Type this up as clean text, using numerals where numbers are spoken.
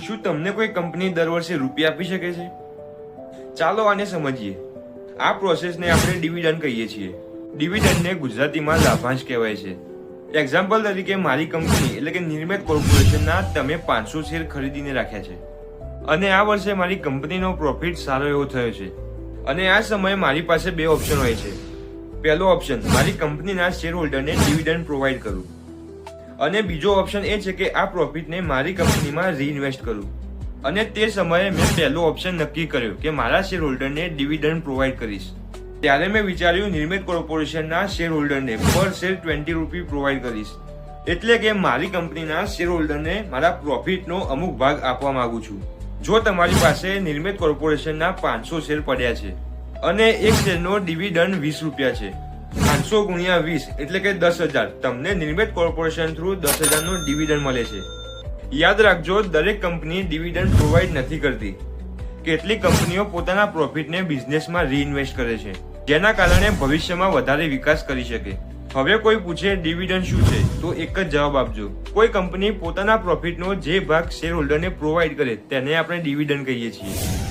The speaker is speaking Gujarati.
શું તમને કોઈ કંપની દર વર્ષે રૂપિયા આપી શકે છે? ચાલો આને સમજીએ. આ પ્રોસેસને આપણે ડિવિડન્ડ કહીએ છીએ. ડિવિડન્ડને ગુજરાતીમાં લાભાંશ કહેવાય છે. એક્ઝામ્પલ તરીકે મારી કંપની એટલે કે નિર્મિત કોર્પોરેશનના તમે 500 શેર ખરીદીને રાખ્યા છે અને આ વર્ષે મારી કંપનીનો પ્રોફિટ સારો એવો થયો છે અને આ સમયે મારી પાસે બે ઓપ્શન હોય છે. પહેલો ઓપ્શન, મારી કંપનીના શેર હોલ્ડરને ડિવિડન્ડ પ્રોવાઈડ કરું, અને બીજો ઓપ્શન એ છે કે આ પ્રોફિટને મારી કંપનીમાં રીઇન્વેસ્ટ કરું. અને તે સમયે મેં પહેલો ઓપ્શન નક્કી કર્યો કે મારા શેર હોલ્ડરને ડિવિડન્ડ પ્રોવાઈડ કરીશ. ત્યારે મેં વિચાર્યું નિર્મિત કોર્પોરેશનના શેર હોલ્ડરને પર શેર 20 રૂપિયા પ્રોવાઈડ કરીશ. એટલે કે મારી કંપનીના શેર હોલ્ડરને મારા પ્રોફિટનો અમુક ભાગ આપવા માંગુ છું. જો તમારી પાસે નિર્મિત કોર્પોરેશનના 500 શેર પડ્યા છે અને એક શેરનો ડિવિડન્ડ 20 રૂપિયા છે, 500 ગુણ્યા 20 એટલે કે 10,000, તમને નિર્મિત કોર્પોરેશન થ્રુ 10,000 નો ડિવિડન્ડ મળે છે. યાદ રાખજો, દરેક કંપની ડિવિડન્ડ પ્રોવાઈડ નથી કરતી. કેટલીક કંપનીઓ પોતાના પ્રોફિટને બિઝનેસમાં રીઇન્વેસ્ટ કરે છે, જેના કારણે ભવિષ્યમાં વધારે વિકાસ કરી શકે. હવે કોઈ પૂછે ડિવિડન્ડ શું છે, તો એક જ જવાબ આપજો. કોઈ કંપની પોતાના પ્રોફિટનો જે ભાગ શેર હોલ્ડરને પ્રોવાઈડ કરે તેને આપણે ડિવિડન્ડ કહીએ છીએ.